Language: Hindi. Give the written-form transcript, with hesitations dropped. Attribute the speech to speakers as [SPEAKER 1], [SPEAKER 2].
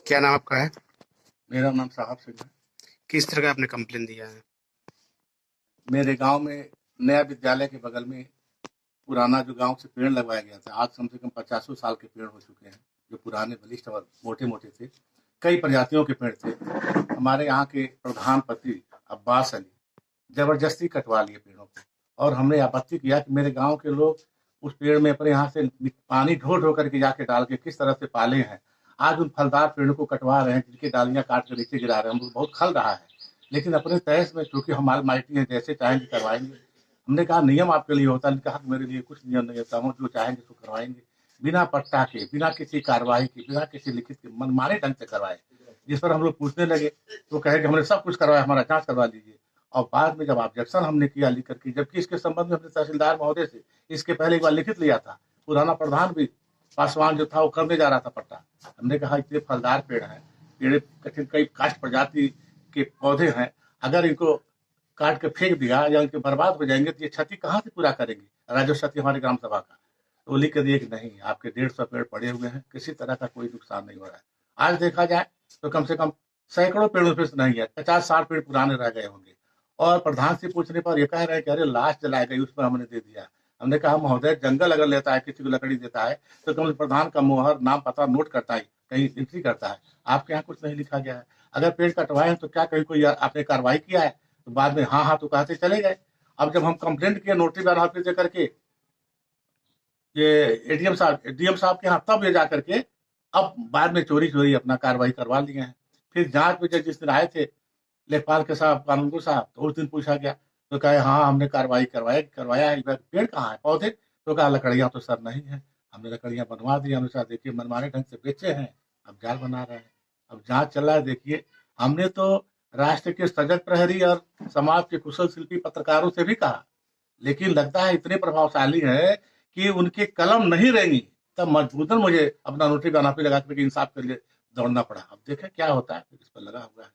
[SPEAKER 1] क्या नाम आपका है?
[SPEAKER 2] मेरा नाम साहब सिंह है।
[SPEAKER 1] किस तरह का आपने कंप्लेन दिया है?
[SPEAKER 2] मेरे गांव में नया विद्यालय के बगल में पुराना जो गांव से पेड़ लगवाया गया था, आज कम से कम 50 साल के पेड़ हो चुके हैं, जो पुराने बलिष्ठ और मोटे मोटे थे। कई प्रजातियों के पेड़ थे। हमारे यहाँ के प्रधानपति अब्बास अली जबरदस्ती कटवा लिए पेड़ों को, और हमने आपत्ति किया कि मेरे गांव के लोग उस पेड़ में अपने यहाँ से पानी ढो ढो करके जाके डाल के किस तरह से पाले हैं। आज उन फलदार पेड़ों को कटवा रहे हैं, जिनकी डालियां काट कर नीचे गिरा रहे हैं। हमको बहुत खल रहा है, लेकिन अपने तहस में चूंकि हम माइटी हैं, जैसे चाहेंगे करवाएंगे। हमने कहा नियम आपके लिए होता है, कहा मेरे लिए कुछ नियम नहीं होता, हम जो चाहेंगे तो करवाएंगे, बिना पट्टा के, बिना किसी कार्रवाई के, बिना किसी लिखित के, मनमाने ढंग से करवाए। जिस पर हम लोग पूछने लगे तो कहे कि हमने सब कुछ करवाया, हमारा जांच करवा लीजिए। और बाद में जब ऑब्जेक्शन हमने किया लिख करके, जबकि इसके संबंध में हमने तहसीलदार महोदय से इसके पहले एक बार लिखित लिया था, पुराना प्रधान भी पासवान जो था वो करने जा रहा था पट्टा। हमने कहा इतने फलदार पेड़ हैं, पेड़ कठिन कई काष्ठ प्रजाति के पौधे हैं, अगर इनको काट के फेंक दिया या इनके बर्बाद हो जाएंगे तो ये क्षति कहाँ से पूरा करेंगे, राजस्व क्षति हमारे ग्राम सभा का। तो लिख के दिए कि नहीं, आपके 150 पेड़ पड़े हुए हैं, किसी तरह का कोई नुकसान नहीं हो रहा है। आज देखा जाए तो कम से कम सैकड़ों पेड़ों पे नहीं है, 50-60 पेड़ पुराने रह गए होंगे। और प्रधान से पूछने पर ये कह रहे हैं कि अरे लाश जलाई गई, उस पर हमने दे दिया। हमने कहा महोदय, जंगल अगर लेता है, किसी को लकड़ी देता है तो कम से प्रधान का मुहर, नाम पता नोट करता है, कहीं एंट्री करता है। आपके यहाँ कुछ नहीं लिखा गया है। अगर पेड़ कटवाए हैं तो क्या कहीं कोई आपने कार्रवाई किया है? तो बाद में हाँ हाँ तो कहते चले गए। अब जब हम कंप्लेंट किए नोटिस बना दे करके ये डीएम साहब के यहाँ, तब ये जा करके अब बाद में चोरी चोरी अपना कार्रवाई करवा लिए हैं। फिर जांच में जब जिस दिन आए थे लेखपाल के साहब, कानूनगो साहब, तो उस दिन पूछा गया तो कहे हाँ हमने कार्रवाई करवाया है। पेड़ कहाँ है, पौधे? तो कहा लकड़ियां तो सर नहीं है। हमने लकड़ियां बनवा दी, अनुसार देखिए मनमाने ढंग से बेचे हैं, अब जाल बना रहे हैं। अब जांच चल रहा है। देखिए, हमने तो राष्ट्र के सजग प्रहरी और समाज के कुशल शिल्पी पत्रकारों से भी कहा, लेकिन लगता है इतने प्रभावशाली है कि उनकी कलम नहीं रहेंगी। तब मजबूरन मुझे अपना नोटिस बना पे लगा करके इंसाफ के लिए दौड़ना पड़ा। अब देखें क्या होता है, इस पर लगा हुआ है।